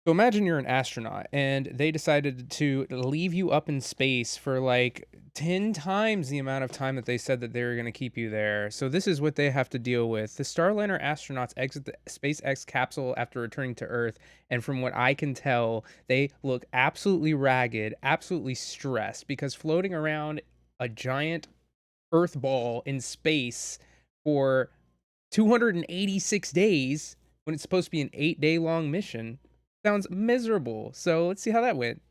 So imagine you're an astronaut and they decided to leave you up in space for like 10 times the amount of time that they said that they were going to keep you there. So this is what they have to deal with. The Starliner astronauts exit the SpaceX capsule after returning to Earth, and from what I can tell, they look absolutely ragged, absolutely stressed because floating around a giant Earth ball in space for 286 days when it's supposed to be an 8-day long mission sounds miserable. So let's see how that went.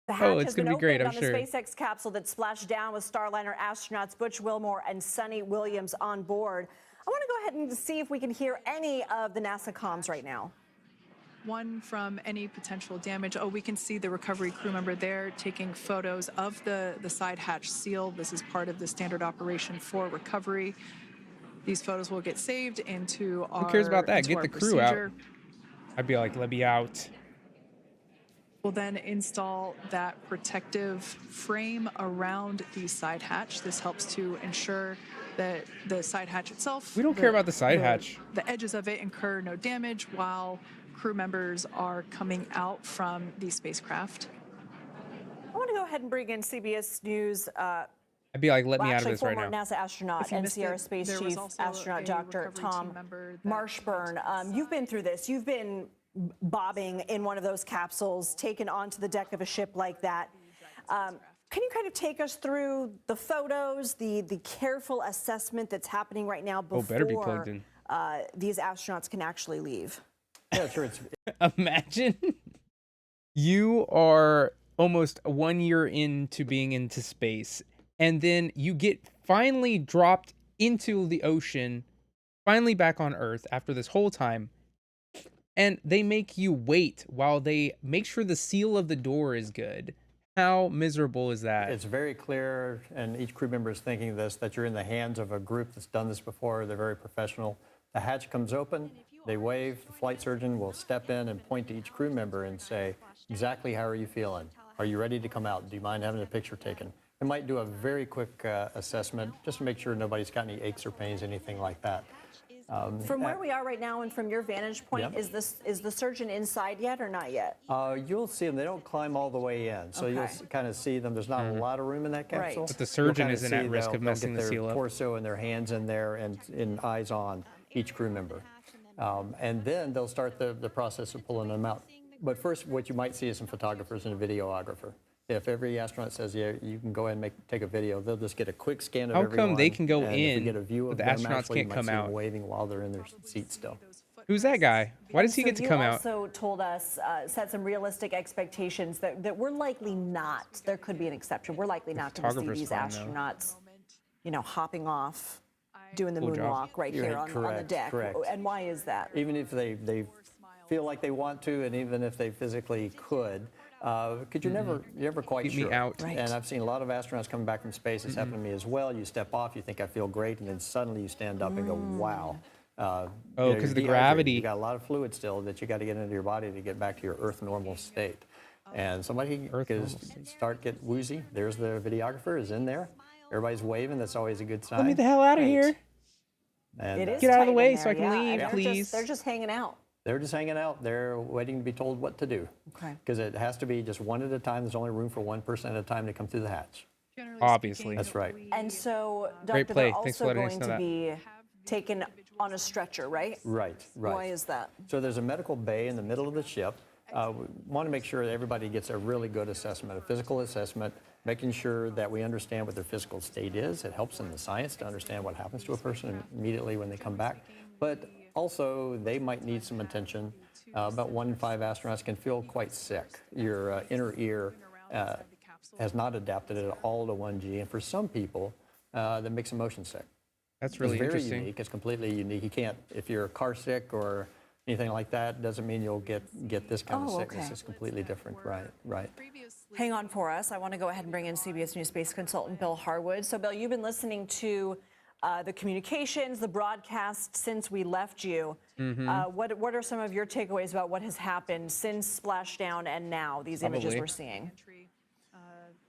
The Oh, hatch it's has going been to be great, opened I'm on the sure. SpaceX capsule that splashed down with Starliner astronauts Butch Wilmore and Sunny Williams on board. I want to go ahead and see if we can hear any of the NASA comms right now. One from any potential damage. Oh, we can see the recovery crew member there taking photos of the side hatch seal. This is part of the standard operation for recovery. These photos will get saved into Who cares about our that? Get the crew out. procedure. I'd be like, let me out. We'll then install that protective frame around the side hatch. This helps to ensure that the side hatch itself, We don't care about the side hatch. the edges of it incur no damage while crew members are coming out from the spacecraft. I want to go ahead and bring in CBS News. I'd be like, let me out of Actually, this right former now. NASA astronaut and Sierra Space there was Chief also astronaut a Dr. recovery team Tom member that Marshburn. You've been through this. You've been bobbing in one of those capsules, taken onto the deck of a ship like that. Can you kind of take us through the photos, the careful assessment that's happening right now Oh, better be before plugged in. these astronauts can actually leave? Yeah, sure. It's Imagine you are almost 1 year into being into space, and then you get finally dropped into the ocean, finally back on Earth after this whole time. And they make you wait while they make sure the seal of the door is good. How miserable is that? it's very clear, and each crew member is thinking this, that you're in the hands of a group that's done this before. They're very professional. The hatch comes open, they wave, the flight surgeon will step in and point to each crew member and say, exactly how are you feeling? Are you ready to come out? Do you mind having a picture taken? They might do a very quick assessment just to make sure nobody's got any aches or pains, anything like that. From where we are right now and from your vantage point, Yep. is the surgeon inside yet or not yet? You'll see them. They don't climb all the way in, so you'll Okay. kind of see them. There's not a lot of room in that capsule. Right. But the You'll surgeon kinda isn't see at risk they'll of messing get the seal their up. torso and their hands in there and eyes on each crew member. And then they'll start the process of pulling them out. But first, what you might see is some photographers and a videographer. If every astronaut says, yeah, you can go ahead and take a video, they'll just get a quick scan of How everyone. come they can go and if we in, get a view but of the them, astronauts actually, you can't might come see them out? waving while they're in their seat still. Who's that guy? Why does he So get to come out? You also told us, set some realistic expectations that we're likely not, there could be an exception, we're likely not going to see photographer's these fine, though. astronauts, hopping off, doing the Cool job. moonwalk right You're here on the correct, deck. correct. And why is that? Even if they feel like they want to, and even if they physically could, because you're never quite Keep me sure. out. Right. And I've seen a lot of astronauts coming back from space. It's happened to me as well. You step off, you think I feel great, and then suddenly you stand up and go, wow. Oh, You're 'cause of the dehydrated. gravity. You got a lot of fluid still that you got to get into your body to get back to your Earth normal state. And somebody Earth could normal state. start get woozy. There's the videographer is in there. Everybody's waving. That's always a good sign. Let me the hell out of Right. here. And, It is Get out of the tight way in so there, I can yeah, leave, and please. They're just hanging out. They're just hanging out. They're waiting to be told what to do. Okay. Because it has to be just one at a time. There's only room for one person at a time to come through the hatch. Generally Obviously. speaking, That's right. And so, Great Doctor, play. they're Thanks for also letting us going know to that. be taken on a stretcher, right? Right, right. Why is that? So there's a medical bay in the middle of the ship. We want to make sure that everybody gets a really good assessment, a physical assessment, making sure that we understand what their physical state is. It helps in the science to understand what happens to a person immediately when they come back. But also, they might need some attention. About 1 in 5 astronauts can feel quite sick. Your inner ear has not adapted at all to 1G, and for some people, that makes them motion sick. That's really It's very interesting. unique. It's completely unique. You can't, if you're car sick or anything like that, doesn't mean you'll get this kind of Oh, sickness. okay. It's completely different. Right, right. Hang on for us. I want to go ahead and bring in CBS News space consultant Bill Harwood. So, Bill, you've been listening to the communications, the broadcast since we left you. What are some of your takeaways about what has happened since splashdown and now, these images Probably. we're seeing?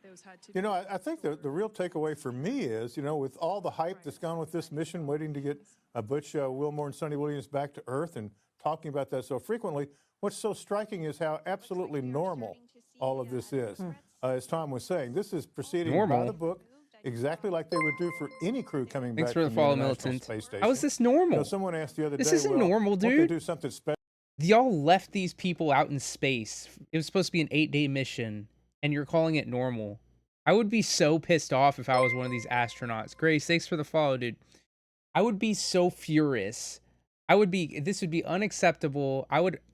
I think the real takeaway for me is, with all the hype that's gone with this mission, waiting to get Butch Wilmore and Sonny Williams back to Earth and talking about that so frequently, what's so striking is how absolutely normal all of this is. As Tom was saying, this is proceeding by the Normal? book, exactly like they would do for any crew coming Thanks back for the from the follow, International Militant. Space Station. How is this You know, normal? someone asked the other This day, isn't well, normal, won't they dude. do something special? Y'all left these people out in space. It was supposed to be an 8-day mission, and you're calling it normal. I would be so pissed off if I was one of these astronauts. Grace, thanks for the follow, dude. I would be so furious. This would be unacceptable.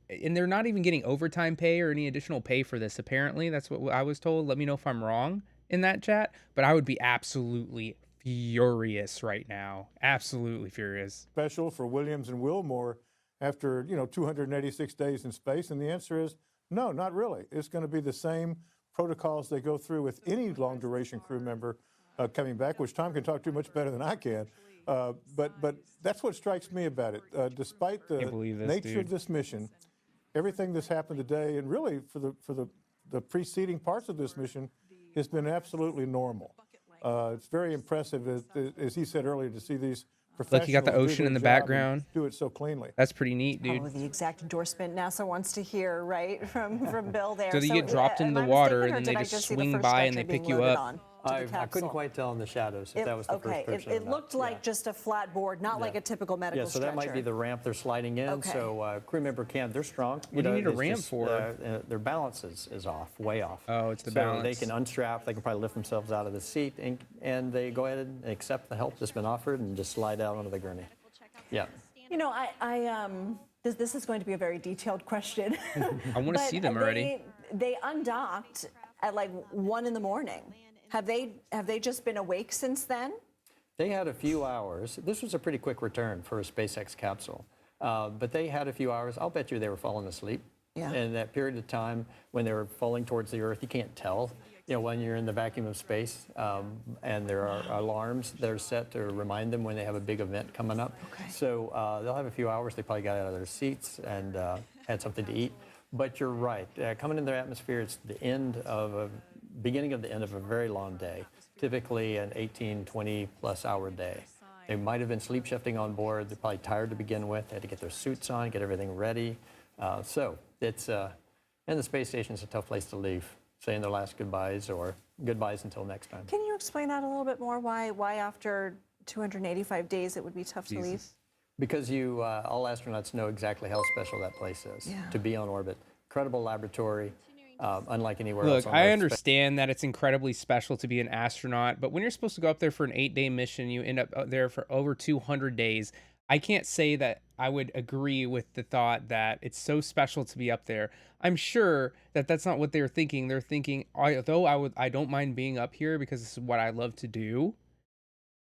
And they're not even getting overtime pay or any additional pay for this, apparently. That's what I was told. Let me know if I'm wrong in that chat. But I would be absolutely furious right now. Absolutely furious. Special for Williams and Wilmore after 286 days in space? And the answer is no, not really. It's going to be the same protocols they go through with any long duration crew member coming back, which Tom can talk to much better than I can. But that's what strikes me about it. Despite the nature of this mission, everything that's happened today, and really for the preceding parts of this mission, has been absolutely normal. It's very impressive, as he said earlier, to see these professionals. Look, you got the ocean in the background. Do it so cleanly. That's pretty neat, dude. Probably the exact endorsement NASA wants to hear, right, from Bill there. So they get dropped into the water, and then they just swing by and they pick you up. I couldn't quite tell in the shadows if that was the first person. It looked like just a flat board, not like a typical medical stretcher. Yeah, so that might be the ramp they're sliding in. Okay. So crew member they're strong. What do you need a ramp for? Their balance is off, way off. Oh, it's the so balance. They can unstrap, they can probably lift themselves out of the seat, and they go ahead and accept the help that's been offered and just slide out onto the gurney. Yeah. You know, this is going to be a very detailed question. I want to see them already. They undocked at like 1 in the morning. Have they just been awake since then? They had a few hours. This was a pretty quick return for a SpaceX capsule. But they had a few hours. I'll bet you they were falling asleep. Yeah. And that period of time when they were falling towards the Earth, you can't tell. When you're in the vacuum of space, and there are alarms that are set to remind them when they have a big event coming up. Okay. So they'll have a few hours. They probably got out of their seats and had something to eat. But you're right. Coming in their atmosphere, it's the beginning of the end of a very long day, typically an 18, 20-plus hour day. They might have been sleep shifting on board. They're probably tired to begin with. They had to get their suits on, get everything ready. So it's, and the space station is a tough place to leave, saying their last goodbyes or goodbyes until next time. Can you explain that a little bit more? Why after 285 days it would be tough to leave? Because all astronauts know exactly how special that place is to be on orbit. Incredible laboratory. Unlike anywhere else Look, on Earth. I understand that it's incredibly special to be an astronaut, but when you're supposed to go up there for an 8-day mission, you end up there for over 200 days. I can't say that I would agree with the thought that it's so special to be up there. I'm sure that that's not what they're thinking. They're thinking, although I don't mind being up here because this is what I love to do,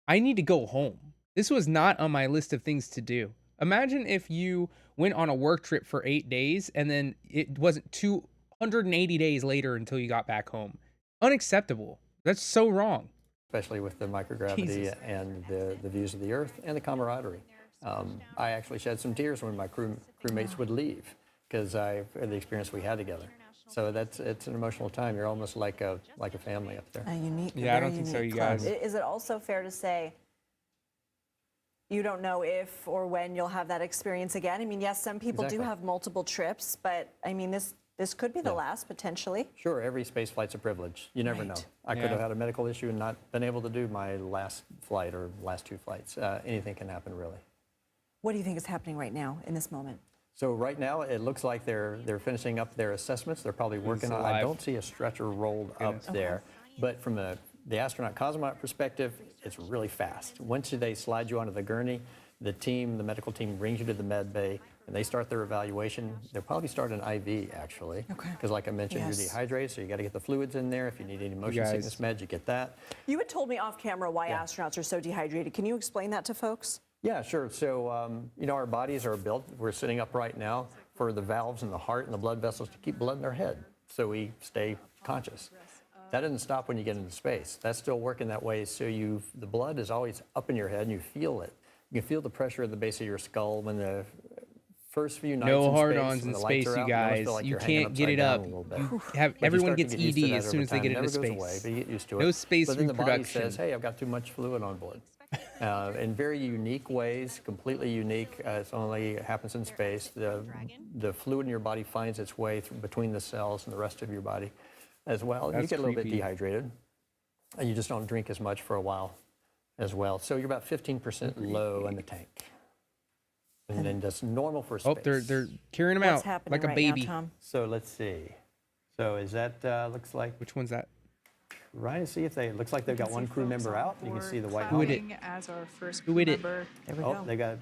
I need to go home. This was not on my list of things to do. Imagine if you went on a work trip for 8 days and then it wasn't 280 days later until you got back home. Unacceptable. That's so wrong. Especially with the microgravity Jesus. and the views of the Earth and the camaraderie. I actually shed some tears when my crewmates would leave because of the experience we had together. So it's an emotional time. You're almost like a family up there. A unique, Yeah, I don't think so, you guys. Is it also fair to say you don't know if or when you'll have that experience again? I mean, yes, some people do have multiple trips, but I mean, this could be the last potentially. Sure, every space flight's a privilege. You never know. I could have had a medical issue and not been able to do my last flight or last 2 flights. Anything can happen, really. What do you think is happening right now in this moment? So right now, it looks like they're finishing up their assessments. They're probably working on. I don't see a stretcher rolled up there, but from the astronaut cosmonaut perspective, it's really fast. Once they slide you onto the gurney, the medical team brings you to the med bay, and they start their evaluation. They'll probably start an IV, actually. Okay. Because like I mentioned, you're dehydrated, so you got to get the fluids in there. If you need any motion sickness meds, you get that. You had told me off camera why astronauts are so dehydrated. Can you explain that to folks? Yeah, sure. So, our bodies are built, we're sitting up right now, for the valves in the heart and the blood vessels to keep blood in our head, so we stay conscious. That doesn't stop when you get into space. That's still working that way, so the blood is always up in your head, and you feel it. You can feel the pressure at the base of your skull when the first few nights No in hard-ons space, in when the space, lights are you out, you almost guys. feel like You you're hanging can't get upside it down up. a little bit. You everyone start to gets get used to ED that as soon over as they time. get It into never goes space. away, but you get used to it. No space But then the body reproduction. says, hey, I've got too much fluid on board. in very unique ways, completely unique. It only happens in space. The fluid in your body finds its way between the cells and the rest of your body as well. And you That's get a little bit creepy. dehydrated, and you just don't drink as much for a while as well. So you're about 15% low in the tank. And then that's normal for space. Oh, they're carrying him What's out happening like a right baby. now, Tom? So let's see. So is that, looks like, Which one's that? Ryan, see if they, looks like they've got one crew member out. You can see the white Who helmet. it? As our first Who crew it? member. There we Oh, go. they got,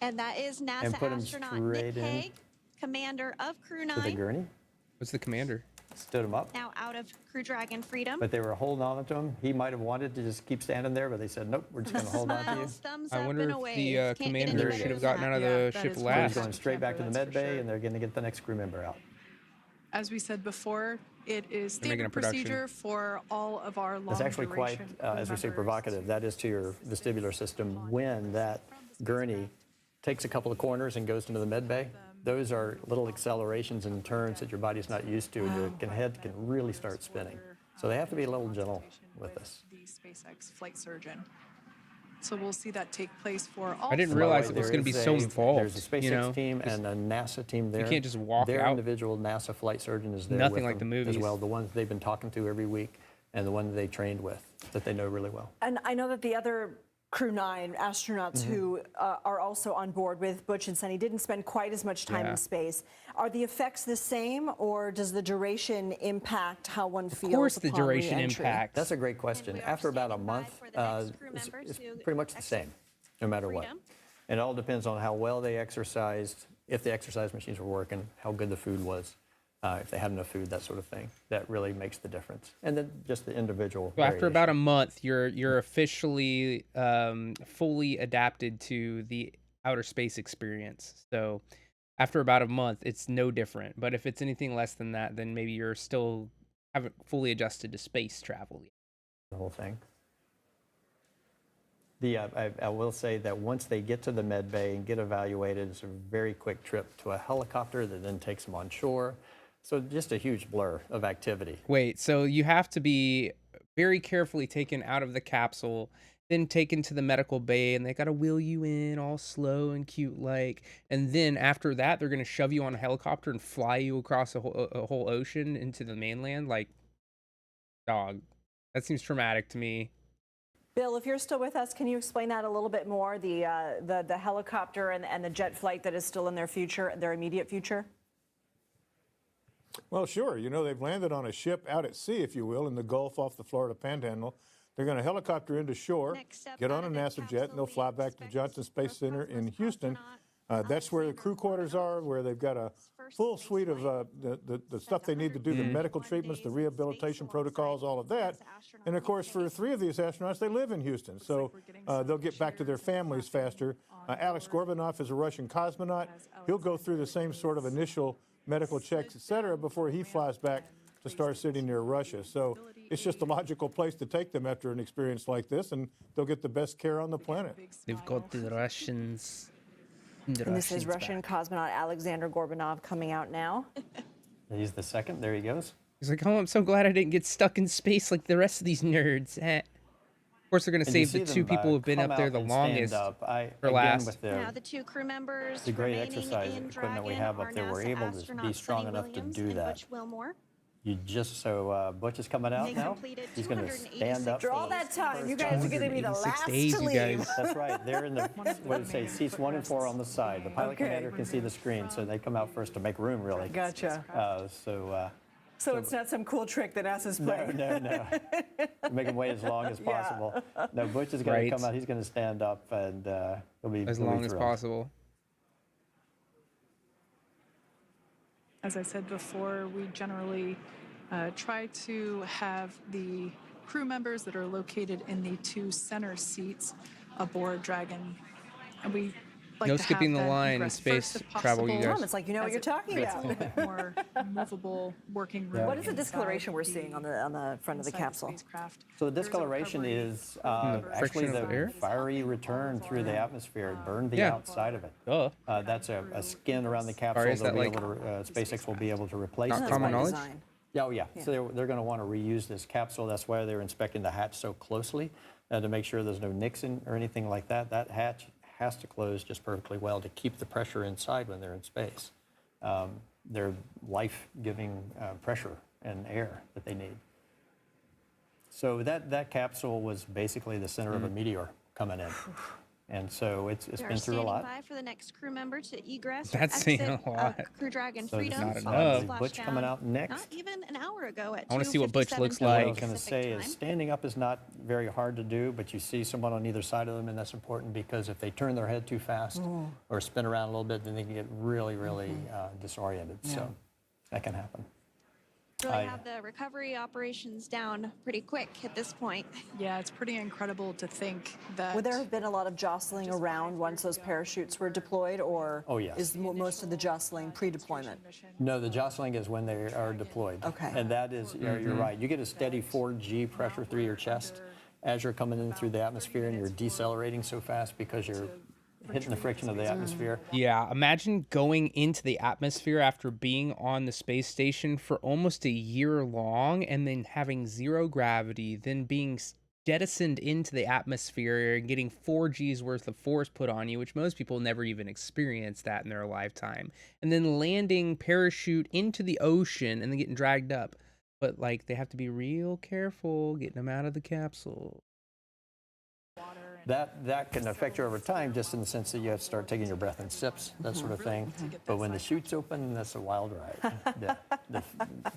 And that is And NASA put 'em astronaut straight Nick in. Hague, commander of Crew to the 9, gurney, What's the commander? stood him up. now out of Crew Dragon Freedom. But they were holding on to him. He might have wanted to just keep standing there, but they said, nope, we're just going to hold on to you. Smiles, thumbs I up, wonder and a if wave. the Can't get any commander better should have than gotten out of that. the Yeah, that ship is So last. he's going straight back to the That's med for bay, sure. and they're going to get the next crew member out. As we said before, it is They're making a standard production. procedure for all of our long It's actually quite, duration as we say, members. provocative. That is to your vestibular system when that gurney takes a couple of corners and goes into the med bay. Those are little accelerations and turns that your body's not used to, and your head can really start spinning. So they have to be a little gentle with us. The SpaceX flight surgeon. So we'll see that take place for all. I didn't By the realize way, it was there going to be is so There's involved. a SpaceX you know? team and a NASA team there. can't just walk Their out. individual NASA flight surgeon is there Nothing with like them the movies. as well. The ones they've been talking to every week, and the one that they trained with that they know really well. And I know that the other Crew 9 astronauts who are also on board with Butch and Sunny didn't spend quite as much time Yeah. in space. Are the effects the same, or does the duration impact how one feels? Of course, the upon duration re-entry? impacts. That's a great question. And we are After about a standing by month, for the next crew it's, member it's to pretty much the same, no matter what. freedom. And it all depends on how well they exercised, if the exercise machines were working, how good the food was, if they had enough food, that sort of thing. That really makes the difference. And then just the individual. So after about a variation. month, you're officially fully adapted to the outer space experience. So after about a month, it's no different. But if it's anything less than that, then maybe you're still haven't fully adjusted to space travel yet. The whole thing. I will say that once they get to the med bay and get evaluated, it's a very quick trip to a helicopter that then takes them on shore. So just a huge blur of activity. Wait, so you have to be very carefully taken out of the capsule, then taken to the medical bay, and they gotta wheel you in all slow and cute like. And then after that, they're gonna shove you on a helicopter and fly you across a whole ocean into the mainland. Like, dog, that seems traumatic to me. Bill, if you're still with us, can you explain that a little bit more? The helicopter and the jet flight that is still in their future, their immediate future? Well, sure. You know, they've landed on a ship out at sea, if you will, in the Gulf off the Florida Panhandle. They're going to helicopter into shore, Next step get out on a of the NASA jet, and they'll capsule, fly we back to expect Johnson Space Center in First Houston. astronaut, That's where the Alexander crew quarters are, where they've got a First full space suite of flight. the stuff they need to do, the medical 101 treatments, the days in rehabilitation space protocols, all of that. alongside NASA And of course, for astronauts. 3 of these astronauts, they live in Houston, so we're getting some they'll get back to their chairs and families clapping faster. on Alex board. Gorbanov is a Russian cosmonaut. As He'll go Alexander through the same sort of initial medical checks, et cetera, before he flies back to Star City near Russia. So it's just a logical place to take them after an experience like this, and they'll get the best care on the planet. They've got the Russians. And this is Russian cosmonaut Alexander Gorbanov coming out now. He's the second. There he goes. He's like, oh, I'm so glad I didn't get stuck in space like the rest of these nerds. Of course, they're gonna And you save the see two them, people who've been come up there out the and stand longest. up. for Again, last. with Now the two crew members the great remaining exercise in equipment we Dragon have up are there, we're NASA able to be astronauts strong Sunny enough to Williams do and that. Butch Wilmore. You just so Butch is coming out They now. completed He's going to 286 stand up. For all that time, you guys are going to be the 286 last days, to you leave. guys. That's right. They're in the what did it say? Seats 1 and 4 on the side. The pilot Okay. commander can see the screen, so they come out first to make room, really. Gotcha. So So it's not some cool trick that NASA's no, playing. no. Make them wait as long as Yeah. possible. No, Butch is going Right. to come out. He's going to stand up, and he'll be As he'll be long as thrilled. possible. As I said before, we generally try to have the crew members that are located in the 2 center seats aboard Dragon, and we like No to skipping have the them line in ingress space first if travel, you possible, guys. Tom, it's like you know what as you're it talking creates a about. little bit more movable working room. What is the inside discoloration we're seeing on the front of the inside capsule? spacecraft. So the There's a discoloration recovery is chamber actually friction of the air? fiery return through the atmosphere. It burned the Yeah. outside of it. Duh. That's a skin around the capsule. Sorry, is They'll that be like- able to, SpaceX will be able to replace Not the common one. knowledge? Design. Yeah, oh, yeah. So they're going to want to reuse this capsule. That's why they're inspecting the hatch so closely to make sure there's no nicks in or anything like that. That hatch has to close just perfectly well to keep the pressure inside when they're in space. Their life-giving pressure and air that they need. So that capsule was basically the center of a meteor coming in. And so it's We are been through a standing lot. by for the next crew member to egress or That's saying exit a lot. Crew Dragon So this Freedom. not is, enough. Splashdown Butch coming out next. Not even an hour ago at I wanna see what Butch 2:57 looks What I was like. going to Pacific say is time. standing up is not very hard to do, but you see someone on either side of them, and that's important because if they turn their head too fast or spin around a little bit, then they can get really, really disoriented. So that can happen. Really I- have the recovery operations down pretty quick at this point. Yeah, it's pretty incredible to think that. Would there have been a lot of jostling around once those parachutes were deployed, or Oh, yes. is most of the jostling pre-deployment? No, the jostling is when they are deployed. Okay. And that is, you're right. You get a steady 4G pressure through your chest as you're coming in through the atmosphere, and you're decelerating so fast because you're hitting the friction of the atmosphere. Yeah, imagine going into the atmosphere after being on the space station for almost a year long and then having zero gravity, then being jettisoned into the atmosphere and getting 4G's worth of force put on you, which most people never even experience that in their lifetime, and then landing parachute into the ocean and then getting dragged up. But like they have to be real careful getting them out of the capsule. That can affect you over time, just in the sense that you have to start taking your breath in sips, that sort of thing. But when the chute's open, that's a wild ride. The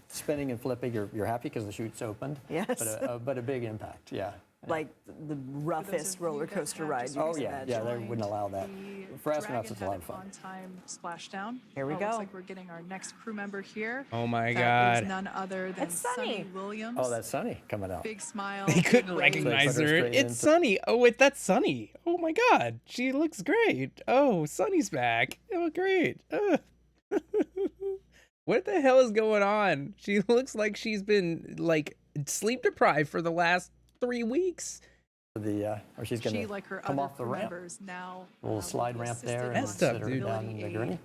spinning and flipping, you're happy because the chute's opened. Yes. But a big impact, yeah. Like the roughest roller coaster ride you Oh, can yeah, imagine. they wouldn't allow that. For astronauts, it's a lot of fun. On-time splashdown. Here we Looks go. like we're getting our next crew member here. Oh my That is God. none other than It's Sunny. Williams. Oh, that's Sunny coming out. Big smile. They big couldn't wave. recognize put her her. straight It's into- Sunny. Oh, wait, that's Sunny. Oh my God. She looks great. Oh, Sunny's back. Oh, great. What the hell is going on? She looks like she's been like sleep deprived for the last 3 weeks. Or she's going She, to like her come other off the crew ramp. members, now Little will slide be ramp assisted there on and Messed up, sit her dude. down in the mobility gurney. aid.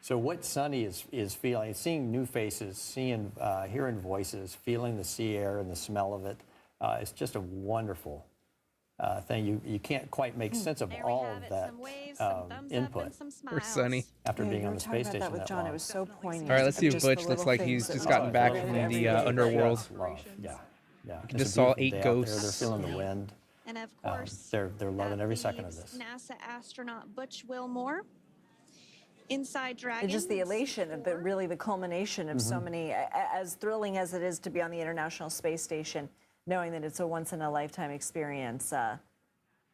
So what Sunny is feeling, seeing new faces, seeing, hearing voices, feeling the sea air and the smell of it, it's just a wonderful thing. You can't quite make sense of There we all have of it. that Some waves, some thumbs up, input and some Poor smiles. Sunny. after Yeah, being you on were the talking space about that station with that John. long. It was so poignant. All right, let's see if Just the Butch looks little like things he's that just we gotten back did from every the day. underworld. Love. Yeah. You It's just a saw beautiful 8 day out there. ghosts. They're feeling the wind. And of course, They're loving that every second of leaves this. NASA astronaut Butch Wilmore inside Dragon. And just the elation of the really the culmination of so many, as thrilling as it is to be on the International Space Station, knowing that it's a once in a lifetime experience.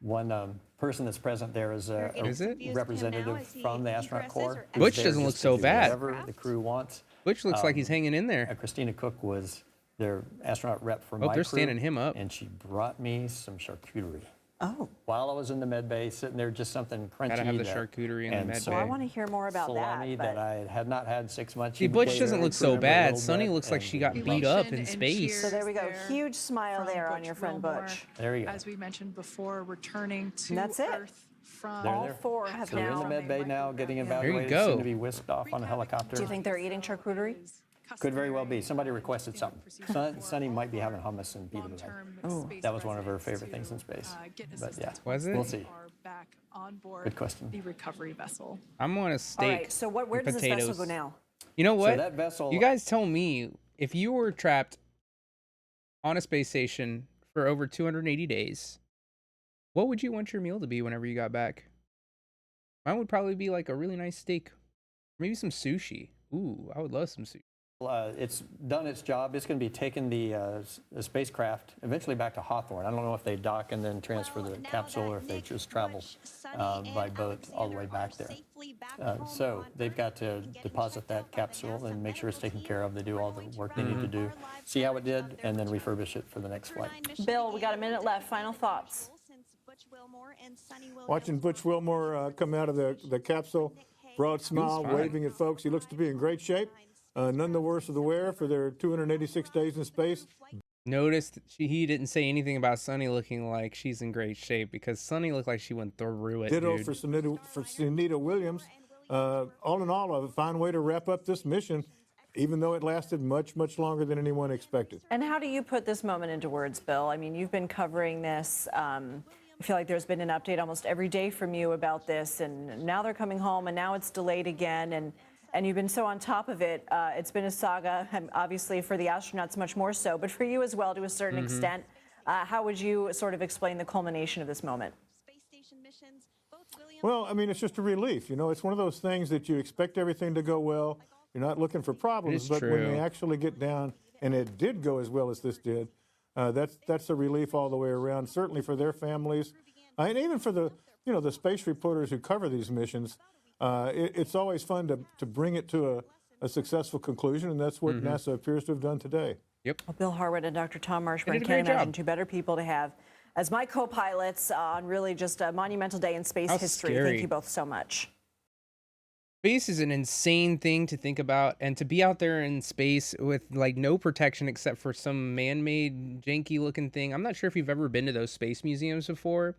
One person that's present there is a Is it? representative from the astronaut corps. who's Butch there doesn't just look to so do bad. Whatever the crew wants. Butch looks like he's hanging in there. Christina Cook was their astronaut rep for my they're crew, standing him up. and she brought me some charcuterie. Oh, While I was in the med bay, sitting there, just something crunchy. Gotta have the that- charcuterie in the and med some well, I bay. want to hear more about salami that. that I had not had in 6 months. See, She Butch gave doesn't every look crew so member a bad. little Sunny bit, looks like and she got We beat up mentioned in and space. So there we go. there Huge smile from there on Butch your friend Wilmore. Butch. There you go. As we mentioned before, returning to And that's it. Earth from They're All there. four have So they're in now. the med bay now, getting you evaluated, go. soon to be whisked off on a helicopter. Do you think they're eating charcuterie? Could very well be. Somebody requested something. Sunny might be having hummus and pita bread. That was one of her favorite things in space. But yeah, Was it? we'll see. Are back on board Good question. the recovery vessel. I'm on a All steak. right. So where and does this vessel potatoes. go now? You know what? that vessel- You guys tell me, if you were trapped on a space station for over 280 days, what would you want your meal to be whenever you got back? Mine would probably be like a really nice steak. Maybe some sushi. Ooh, I would love some sushi. It's done its job. It's going to be taking the spacecraft eventually back to Hawthorne. I don't know if they dock and then transfer the capsule or if they just travel by boat all the way back there. So they've got to deposit that capsule and make sure it's taken care of. They do all the work they need to do, see how it did, and then refurbish it for the next flight. Bill, we got a minute left. Final thoughts. Watching Butch Wilmore come out of the capsule, broad smile, fine. waving at folks. He looks to be in great shape. None the worse of the wear for their 286 days in space. Notice that he didn't say anything about Sunny looking like she's in great shape, because Sunny looked like she went through it, Ditto dude. for Sunita Williams. All in all, a fine way to wrap up this mission. even though it lasted much, much longer than anyone expected. And how do you put this moment into words, Bill? I mean, you've been covering this. I feel like there's been an update almost every day from you about this, and now they're coming home, and now it's delayed again, and you've been so on top of it. It's been a saga, and obviously for the astronauts much more so, but for you as well to a certain extent. How would you sort of explain the culmination of this moment? Space station missions, both William Well, I mean, it's just a relief. You know, it's one of those things that you expect everything to go well. You're not looking for problems, is but when true. they actually get down and it did go as well as this did, that's a relief all the way around. Certainly for their families, and even for the the space reporters who cover these missions. It's always fun to bring it to a successful conclusion, and that's what NASA appears to have done today. Yep. Well, Bill Harwood and Dr. Tom They Marshburn, did a can't great imagine job. two better people to have as my co-pilots on really just a monumental day in space How history. scary. Thank you both so much. Space is an insane thing to think about, and to be out there in space with like no protection except for some man-made janky looking thing. I'm not sure if you've ever been to those space museums before,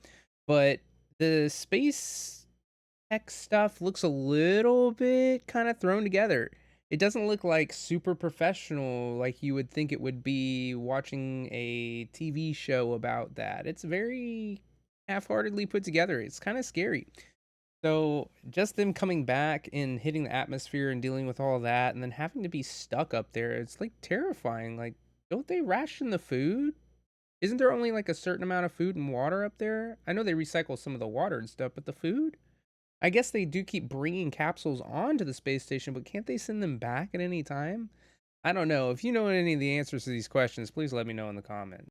but the space tech stuff looks a little bit kind of thrown together. It doesn't look like super professional like you would think it would be watching a TV show about that. It's very half-heartedly put together. It's kind of scary. So just them coming back and hitting the atmosphere and dealing with all that and then having to be stuck up there, it's like terrifying. Like, don't they ration the food? Isn't there only like a certain amount of food and water up there? I know they recycle some of the water and stuff, but the food? I guess they do keep bringing capsules onto the space station, but can't they send them back at any time? I don't know. If you know any of the answers to these questions, please let me know in the comments.